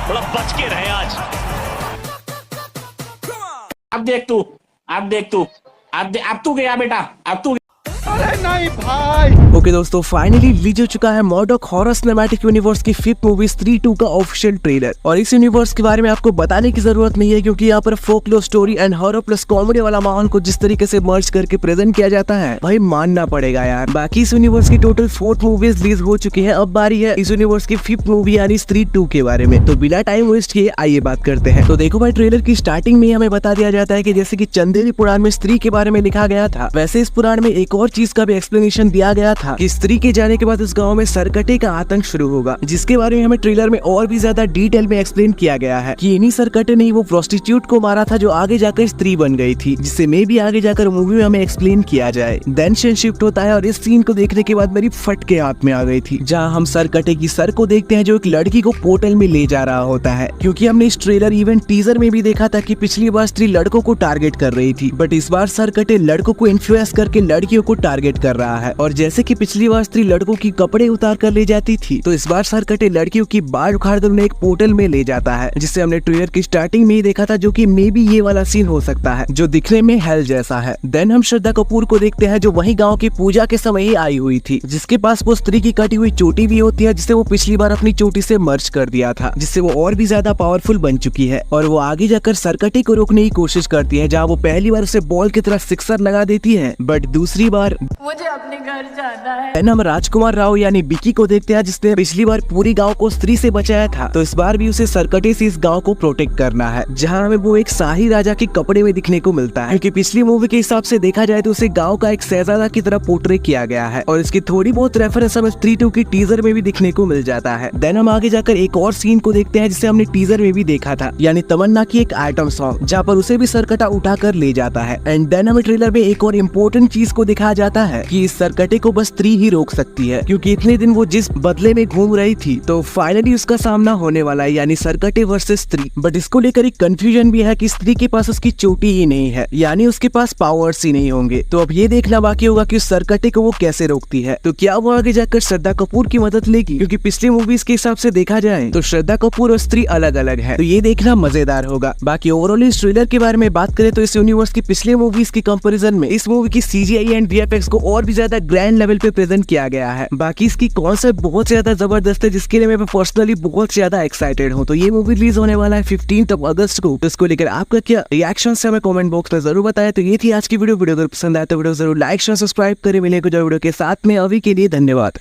थोड़ा बच के रहे आज। अब देख तू, अब देख तू, अब तू गया बेटा, अब तू। ओके दोस्तों, फाइनली रिलीज हो चुका है मर्डॉक हॉरर सिनेमैटिक यूनिवर्स की 5th मूवी स्त्री 2 का ऑफिशियल ट्रेलर। और इस यूनिवर्स के बारे में आपको बताने की जरूरत नहीं है, क्योंकि यहाँ पर folklore story and horror plus comedy वाला माहौल को जिस तरीके से मर्ज करके प्रेजेंट किया जाता है, भाई मानना पड़ेगा यार। बाकी इस यूनिवर्स की टोटल 4 मूवीज रिलीज हो चुकी है। अब बारी है इस यूनिवर्स की 5th मूवी यानी स्त्री 2 के बारे में। तो बिना टाइम वेस्ट किए आइए बात करते हैं। तो देखो भाई, ट्रेलर की स्टार्टिंग में हमें बता दिया जाता है कि जैसे कि चंदेरी पुराण में स्त्री के बारे में लिखा गया था, वैसे इस पुराण में एक और चीज का भी एक्सप्लेनेशन दिया गया था कि स्त्री के जाने के बाद उस गांव में सरकटे का आतंक शुरू होगा, जिसके बारे में हमें ट्रेलर में और भी ज्यादा डिटेल में एक्सप्लेन किया गया है कि इन्हीं सरकटे ने वो प्रोस्टिट्यूट को मारा था जो आगे जाकर स्त्री बन गई थी, जिसे मे भी आगे जाकर मूवी में हमें एक्सप्लेन किया जाए। देन सीन शिफ्ट होता है और इस सीन को देखने के बाद मेरी फट के हाथ में आ गई थी, जहाँ हम सरकटे की सर को देखते हैं जो एक लड़की को पोर्टल में ले जा रहा होता है। क्योंकि हमने इस ट्रेलर इवन टीजर में भी देखा था कि पिछली बार स्त्री लड़कों को टारगेट कर रही थी, बट इस बार सरकटे लड़कों को इन्फ्लुएंस करके लड़कियों को टारगेट कर रहा है। और जैसे कि पिछली बार स्त्री लड़कों की कपड़े उतार कर ले जाती थी, तो इस बार सरकटे लड़कियों की बाल उखाड़ कर उन्हें एक पोर्टल में ले जाता है, जिसे हमने ट्रेलर की स्टार्टिंग में ही देखा था, जो कि मे बी ये वाला सीन हो सकता है जो दिखने में हेल जैसा है। देन हम श्रद्धा कपूर को देखते हैं जो वही गांव की पूजा के समय ही आई हुई थी, जिसके पास वो स्त्री की कटी हुई चोटी भी होती है, जिसे वो पिछली बार अपनी चोटी से मर्ज कर दिया था, जिससे वो और भी ज्यादा पावरफुल बन चुकी है। और वो आगे जाकर सरकटे को रोकने की कोशिश करती है, जहाँ वो पहली बार उसे बॉल की तरह सिक्सर लगा देती है, बट दूसरी बार मुझे अपने घर जाना है। देन हम राजकुमार राव यानी बिकी को देखते हैं, जिसने पिछली बार पूरी गांव को स्त्री से बचाया था, तो इस बार भी उसे सरकटे से इस गांव को प्रोटेक्ट करना है, जहां हमें वो एक शाही राजा के कपड़े में दिखने को मिलता है। क्योंकि पिछली मूवी के हिसाब से देखा जाए तो उसे गांव का एक शहजादा की तरह पोर्ट्रे किया गया है, और इसकी थोड़ी बहुत रेफरेंस हमें स्त्री 2 की टीजर में भी दिखने को मिल जाता है। देन हम आगे जाकर एक और सीन को देखते हैं जिसे हमने टीजर में भी देखा था, यानी तमन्ना की एक आइटम सॉन्ग, जहाँ पर उसे भी सरकटा उठा कर ले जाता है। एंड देन हमें ट्रेलर में एक और इम्पोर्टेंट चीज को दिखाया जाता है कि इस सरकटे को बस स्त्री ही रोक सकती है, क्योंकि इतने दिन वो जिस बदले में घूम रही थी, तो फाइनली उसका सामना होने वाला है, यानी सरकटे वर्सेस स्त्री। बट इसको लेकर एक कंफ्यूजन भी है कि स्त्री के पास उसकी चोटी ही नहीं है, यानी उसके पास पावर्स ही नहीं होंगे। तो अब ये देखना बाकी होगा कि उस सरकटे को वो कैसे रोकती है। तो क्या वो आगे जाकर श्रद्धा कपूर की मदद लेगी, क्योंकि पिछली मूवीज के हिसाब से देखा जाए तो श्रद्धा कपूर और स्त्री अलग अलग है, तो ये देखना मजेदार होगा। बाकी ओवरऑल इस ट्रेलर के बारे में बात करें तो इस यूनिवर्स की पिछले मूवीज की कंपैरिजन में इस मूवी की CGI एंड VFX को और भी ज्यादा ग्रैंड लेवल पे प्रेजेंट किया गया है। बाकी इसकी कॉन्सेप्ट बहुत ज्यादा जबरदस्त है, जिसके लिए मैं पर्सनली बहुत ज्यादा एक्साइटेड हूँ। तो ये मूवी रिलीज होने वाला है 15 अगस्त को। तो इसको लेकर आपका क्या रिएक्शन है हमें कमेंट बॉक्स में जरूर बताएं। तो ये थी आज की वीडियो अगर पसंद आए तो वीडियो जरूर लाइक शेयर सब्सक्राइब करें। मिलेंगे जो वीडियो के साथ में। अभी के लिए धन्यवाद।